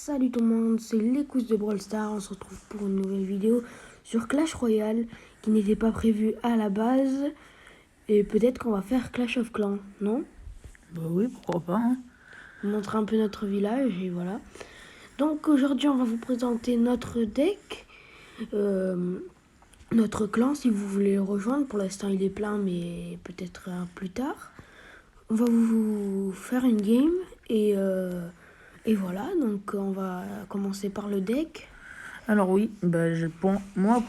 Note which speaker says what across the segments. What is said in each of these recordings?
Speaker 1: Salut tout le monde, c'est l'Écouse de Brawl Stars. On se retrouve pour une nouvelle vidéo sur Clash Royale qui n'était pas prévue à la base. Et peut-être qu'on va faire Clash of Clans, non?
Speaker 2: Bah oui, pourquoi pas, hein.
Speaker 1: On montre un peu notre village et voilà. Donc aujourd'hui on va vous présenter notre deck, notre clan si vous voulez le rejoindre. Pour l'instant il est plein mais peut-être plus tard. On va vous faire une game et voilà, donc on va commencer par le deck.
Speaker 2: Alors oui, pour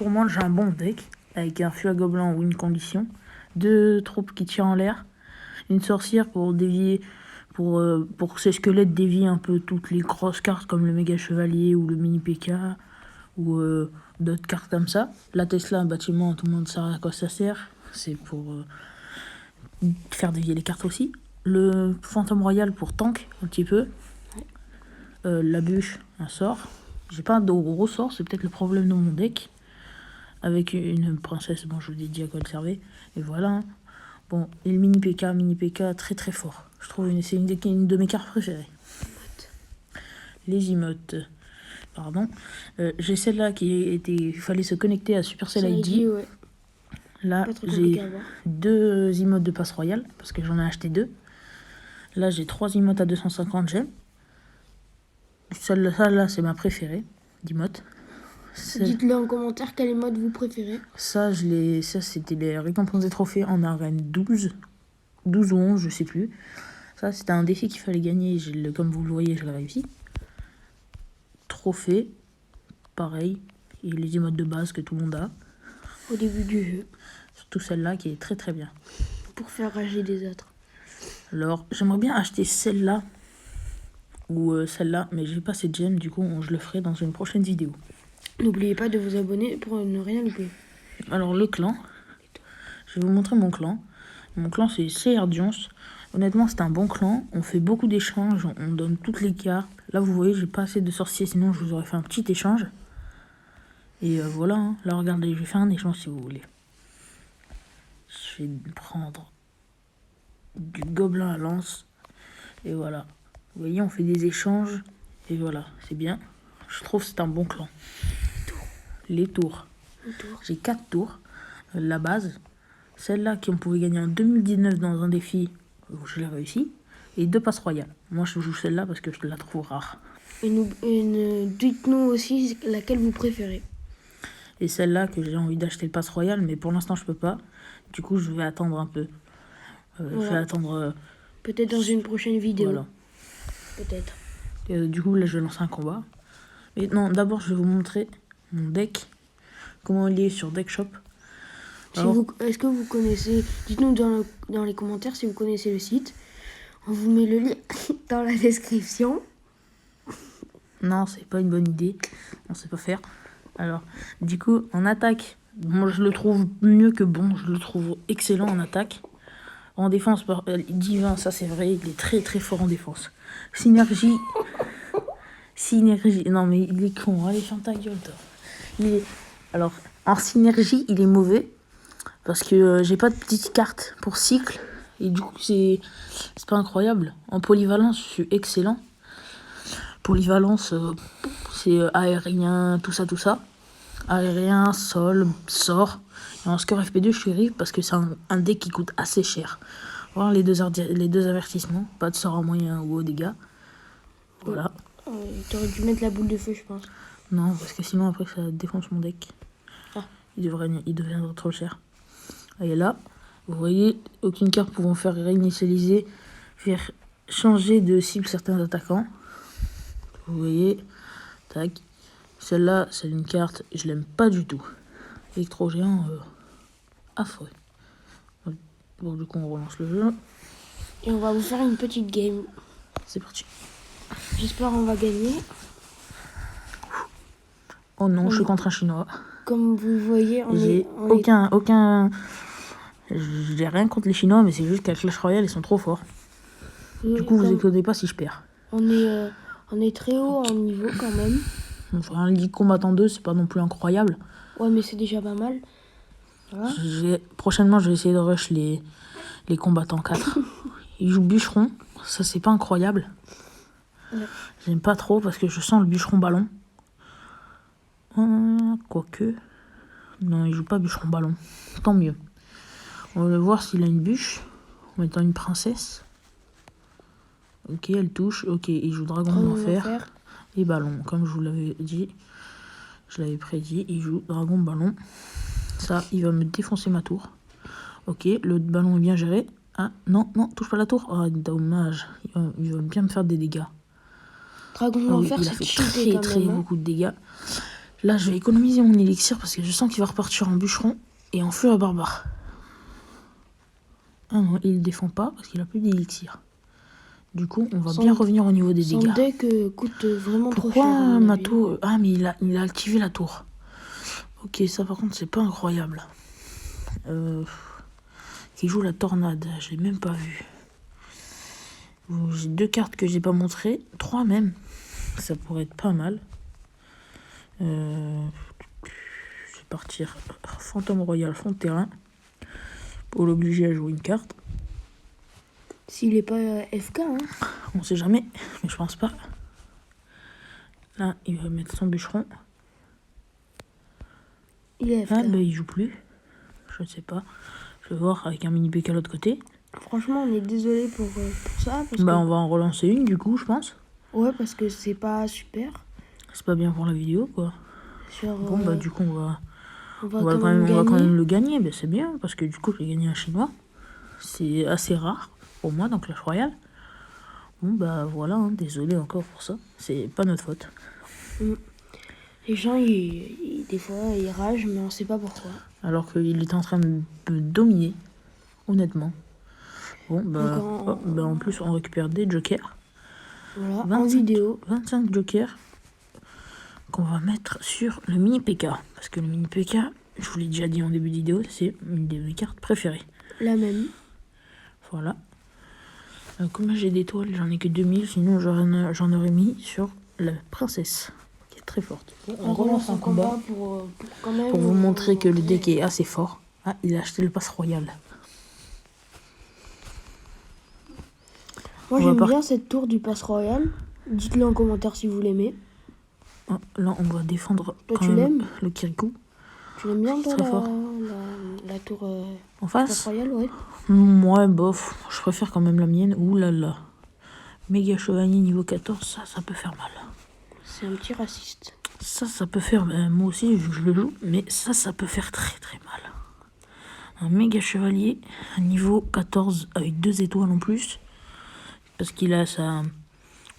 Speaker 2: moi, j'ai un bon deck, avec un feu à gobelin ou une condition, 2 troupes qui tirent en l'air, une sorcière pour dévier, pour que ces squelettes dévient un peu toutes les grosses cartes comme le méga chevalier ou le mini PK, ou d'autres cartes comme ça. La Tesla, un bâtiment, tout le monde sait à quoi ça sert, c'est pour faire dévier les cartes aussi. Le fantôme royal pour tank, un petit peu. La bûche, un sort. J'ai pas de gros sorts, c'est peut-être le problème de mon deck. Avec une princesse, bon, je vous ai dit à quoi elle servait. Et voilà. Bon, et le mini PK très très fort. Je trouve c'est une de mes cartes préférées. Les emotes. Pardon. J'ai celle-là il fallait se connecter à Supercell ID.
Speaker 1: Ouais.
Speaker 2: Là, j'ai 2 emotes de passe royale, parce que j'en ai acheté 2. Là, j'ai 3 emotes à 250 gemmes. Celle-là, c'est ma préférée d'emote.
Speaker 1: Dites-le en commentaire quel emote vous préférez.
Speaker 2: Ça, c'était les récompenses des trophées en arène 12 ou 11, je sais plus. Ça, c'était un défi qu'il fallait gagner. Comme vous le voyez, je l'ai réussi. Trophée, pareil. Et les emotes de base que tout le monde a.
Speaker 1: Au début du jeu.
Speaker 2: Surtout celle-là qui est très très bien.
Speaker 1: Pour faire rager les autres.
Speaker 2: Alors, j'aimerais bien acheter celle-là. Ou celle-là, mais j'ai pas assez de gemmes, du coup je le ferai dans une prochaine vidéo.
Speaker 1: N'oubliez pas de vous abonner pour ne rien louper.
Speaker 2: Alors le clan, je vais vous montrer mon clan. Mon clan c'est CR Honnêtement c'est un bon clan, on fait beaucoup d'échanges, on donne toutes les cartes. Là vous voyez j'ai pas assez de sorciers, sinon je vous aurais fait un petit échange. Et voilà, hein. Là regardez, je vais faire un échange si vous voulez. Je vais prendre du gobelin à lance. Et voilà. Vous voyez, on fait des échanges. Et voilà, c'est bien. Je trouve que c'est un bon clan. Les tours. J'ai 4 tours. La base. Celle-là qu'on pouvait gagner en 2019 dans un défi. Je l'ai réussi. Et 2 passes royales. Moi, je joue celle-là parce que je la trouve rare.
Speaker 1: Dites-nous aussi laquelle vous préférez.
Speaker 2: Et celle-là que j'ai envie d'acheter le pass royal. Mais pour l'instant, je peux pas. Du coup, je vais attendre un peu.
Speaker 1: Voilà.
Speaker 2: Je vais attendre...
Speaker 1: peut-être dans une prochaine vidéo.
Speaker 2: Voilà.
Speaker 1: Peut-être.
Speaker 2: Du coup, là, je vais lancer un combat. Mais non, d'abord, je vais vous montrer mon deck. Comment il est sur Deck Shop.
Speaker 1: Est-ce que vous connaissez... Dites-nous dans les commentaires si vous connaissez le site. On vous met le lien dans la description.
Speaker 2: Non, c'est pas une bonne idée. On sait pas faire. Alors, du coup, en attaque, moi je le trouve mieux que bon. Je le trouve excellent en attaque. En défense, divin, ça c'est vrai, il est très très fort en défense. Synergie. Non mais il est con, allez, ferme ta gueule, toi. Alors, en synergie, il est mauvais. Parce que j'ai pas de petite carte pour cycle. Et du coup, c'est pas incroyable. En polyvalence, je suis excellent. Polyvalence, c'est aérien, tout ça. Aérien, sol, sort. Et en score FP2, je suis riche parce que c'est un deck qui coûte assez cher. Voilà les deux avertissements. Pas de sort en moyen ou haut dégâts. Voilà.
Speaker 1: T'aurais dû mettre la boule de feu, je pense.
Speaker 2: Non, parce que sinon, après, ça défonce mon deck.
Speaker 1: Ah.
Speaker 2: Il deviendra trop cher. Et là, vous voyez, aucune carte pouvant faire réinitialiser, faire changer de cible certains attaquants. Vous voyez, tac. Celle-là, c'est une carte, je l'aime pas du tout. Électro-géant, affreux. Bon, du coup, on relance le jeu.
Speaker 1: Et on va vous faire une petite game.
Speaker 2: C'est parti.
Speaker 1: J'espère qu'on va gagner.
Speaker 2: Oh non, je suis contre un Chinois.
Speaker 1: Comme vous le voyez,
Speaker 2: j'ai rien contre les Chinois, mais c'est juste qu'à Clash Royale, ils sont trop forts.
Speaker 1: Oui,
Speaker 2: du coup, vous étonnez pas si je perds.
Speaker 1: On est très haut en niveau quand même.
Speaker 2: Enfin, un Ligue Combattant 2, c'est pas non plus incroyable.
Speaker 1: Ouais, mais c'est déjà pas mal. Voilà.
Speaker 2: Prochainement, je vais essayer de rush les combattants 4. Ils jouent bûcheron, ça c'est pas incroyable.
Speaker 1: Ouais.
Speaker 2: J'aime pas trop parce que je sens le bûcheron ballon. Quoique. Non, il joue pas bûcheron ballon. Tant mieux. On va voir s'il a une bûche. En mettant une princesse. Ok, elle touche. Ok, il joue dragon d'enfer et ballon. Comme je vous l'avais dit, je l'avais prédit, il joue dragon ballon. Ça, il va me défoncer ma tour. Ok, le ballon est bien géré. Ah, non, non, touche pas la tour. Oh, dommage. Il va bien me faire des dégâts.
Speaker 1: Dragon
Speaker 2: Ah oui,
Speaker 1: d'enfer,
Speaker 2: il a
Speaker 1: c'est
Speaker 2: fait
Speaker 1: cheaté
Speaker 2: très
Speaker 1: quand
Speaker 2: très
Speaker 1: même.
Speaker 2: beaucoup de dégâts. Là, je vais économiser mon élixir parce que je sens qu'il va repartir en bûcheron et en feu à barbare. Ah non, il ne défend pas parce qu'il a plus d'élixir. Du coup, on va bien revenir au niveau des
Speaker 1: Son
Speaker 2: dégâts.
Speaker 1: deck coûte vraiment trop cher.
Speaker 2: Pourquoi ma tour... Ah, mais il a activé la tour. Ok, ça par contre, c'est pas incroyable. Il joue la tornade, je l'ai même pas vu. J'ai 2 cartes que j'ai pas montrées, 3 même. Ça pourrait être pas mal. Je vais partir Fantôme Royal fond de terrain pour l'obliger à jouer une carte.
Speaker 1: S'il est pas FK, hein.
Speaker 2: On sait jamais, mais je pense pas. Là, il va mettre son bûcheron.
Speaker 1: Il est FK.
Speaker 2: Ah, bah il joue plus. Je ne sais pas. Je vais voir avec un mini PK à l'autre côté.
Speaker 1: Franchement, on est désolé pour ça. Parce
Speaker 2: Bah,
Speaker 1: que...
Speaker 2: on va en relancer une du coup, je pense.
Speaker 1: Ouais, parce que c'est pas super.
Speaker 2: C'est pas bien pour la vidéo, quoi. Bon, bah, du coup, on va quand même le gagner. Bah, c'est bien, parce que du coup, j'ai gagné un chinois. C'est assez rare pour moi, donc Clash Royale. Bon, bah, voilà, hein, désolé encore pour ça. C'est pas notre faute.
Speaker 1: Les gens, des fois, ils ragent, mais on sait pas pourquoi.
Speaker 2: Alors qu'il était en train de me dominer, honnêtement. Bon, bah, en plus, on récupère des jokers.
Speaker 1: Voilà, en vidéo.
Speaker 2: 25 jokers qu'on va mettre sur le mini PK. Parce que le mini PK, je vous l'ai déjà dit en début de vidéo, c'est une de mes cartes préférées.
Speaker 1: La même.
Speaker 2: Voilà. Comme j'ai des toiles, j'en ai que 2000, sinon j'en aurais mis sur la princesse, qui est très forte. Bon, on relance un combat
Speaker 1: pour
Speaker 2: vous montrer que le deck est assez fort. Ah, il a acheté le pass royal.
Speaker 1: Moi, j'aime bien cette tour du pass royal. Dites-le en commentaire si vous l'aimez.
Speaker 2: Ah, là, on va défendre le Kirikou.
Speaker 1: Tu l'aimes bien, toi, la tour
Speaker 2: en face
Speaker 1: pass royal, ouais.
Speaker 2: Ouais, bof. Je préfère quand même la mienne. Ouh là là. Méga chevalier niveau 14, ça peut faire mal.
Speaker 1: C'est un petit raciste.
Speaker 2: Ça peut faire... moi aussi, je le joue. Mais ça peut faire très très mal. Un méga chevalier niveau 14 avec 2 étoiles en plus. Parce qu'il a sa...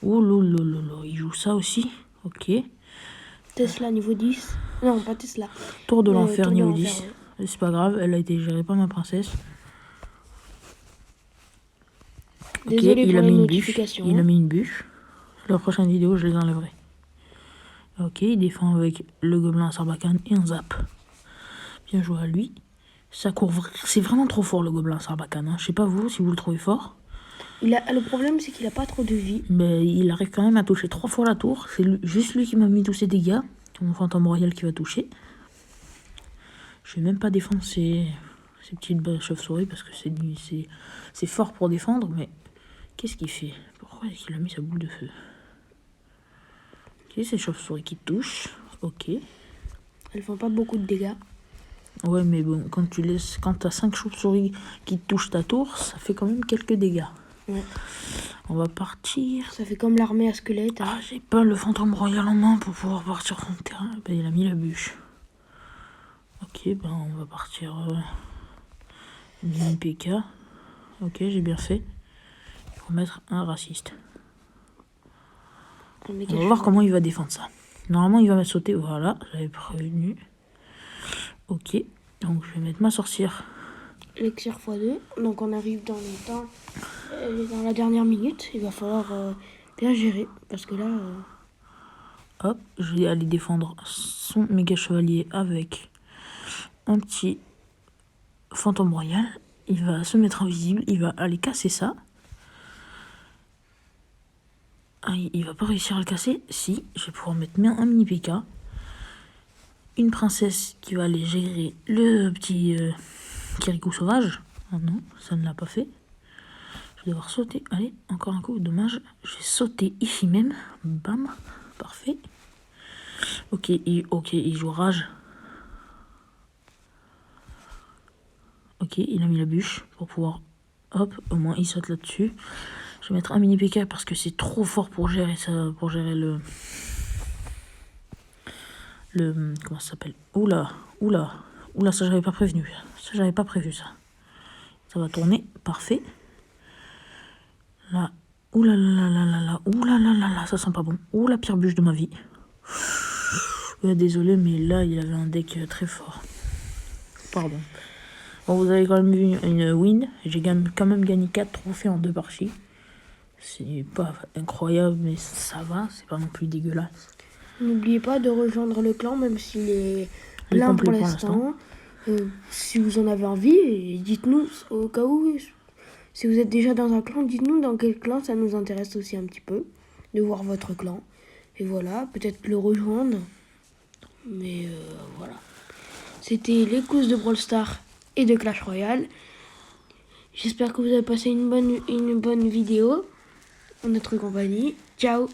Speaker 2: Oh lolo, il joue ça aussi. Ok.
Speaker 1: Tesla niveau 10. Non, pas Tesla.
Speaker 2: Tour de l'enfer niveau 10. Ouais. C'est pas grave, elle a été gérée par ma princesse.
Speaker 1: Désolé
Speaker 2: il
Speaker 1: pour
Speaker 2: a
Speaker 1: les
Speaker 2: mis
Speaker 1: notifications.
Speaker 2: Il a mis une bûche. La prochaine vidéo, je les enlèverai. Ok, il défend avec le gobelin à Sarbacane et un zap. Bien joué à lui. Ça court... C'est vraiment trop fort le gobelin à Sarbacane. Hein. Je sais pas vous, si vous le trouvez fort.
Speaker 1: Le problème, c'est qu'il a pas trop de vie.
Speaker 2: Mais il arrive quand même à toucher 3 fois la tour. C'est juste lui qui m'a mis tous ces dégâts. Mon fantôme royal qui va toucher. Je vais même pas défendre ces petites chauves-souris parce que c'est fort pour défendre. Mais qu'est-ce qu'il fait? Pourquoi est-ce qu'il a mis sa boule de feu? Ok, c'est chauves-souris qui touche. Ok.
Speaker 1: Elles font pas beaucoup de dégâts.
Speaker 2: Ouais, mais bon, quand t'as 5 chauves-souris qui touchent ta tour, ça fait quand même quelques dégâts.
Speaker 1: Ouais.
Speaker 2: On va partir.
Speaker 1: Ça fait comme l'armée à squelette. Hein.
Speaker 2: Ah, j'ai pas le fantôme royal en main pour pouvoir partir sur le terrain. Ben, il a mis la bûche. Ok, ben on va partir mini PK. Ok, j'ai bien fait. Pour mettre un raciste. On va voir comment il va défendre ça. Normalement, il va me sauter. Voilà, j'avais prévenu. Ok, donc je vais mettre ma sorcière.
Speaker 1: Elixir x2. Donc on arrive dans dans la dernière minute. Il va falloir bien gérer. Parce que là...
Speaker 2: Hop, je vais aller défendre son méga chevalier avec un petit fantôme royal. Il va se mettre invisible. Il va aller casser ça. Ah, il va pas réussir à le casser. Si, je vais pouvoir mettre un mini PK. Une princesse qui va aller gérer le petit Kirikou sauvage. Ah non, ça ne l'a pas fait. Je devoir sauter. Allez, encore un coup, dommage. J'ai sauté ici même. Bam, parfait. Ok, il joue rage. Ok, il a mis la bûche pour pouvoir... Hop, au moins il saute là-dessus. Je vais mettre un mini PK parce que c'est trop fort pour gérer ça, pour gérer le comment ça s'appelle? Oula, ça j'avais pas prévenu. Ça j'avais pas prévu ça. Ça va tourner, parfait. Là, oula là, ça sent pas bon. Ouh, la pire bûche de ma vie. Désolé, mais là il avait un deck très fort. Pardon. Bon, vous avez quand même vu une win. J'ai quand même gagné 4 trophées en 2 parties. C'est pas incroyable, mais ça va. C'est pas non plus dégueulasse.
Speaker 1: N'oubliez pas de rejoindre le clan, même s'il est
Speaker 2: Il est
Speaker 1: plein
Speaker 2: complet
Speaker 1: pour l'instant. Si vous en avez envie, dites-nous au cas où. Si vous êtes déjà dans un clan, dites-nous dans quel clan, ça nous intéresse aussi un petit peu. De voir votre clan. Et voilà, peut-être le rejoindre. Mais voilà. C'était les causes de Brawl Stars et de Clash Royale. J'espère que vous avez passé une bonne vidéo en notre compagnie. Ciao!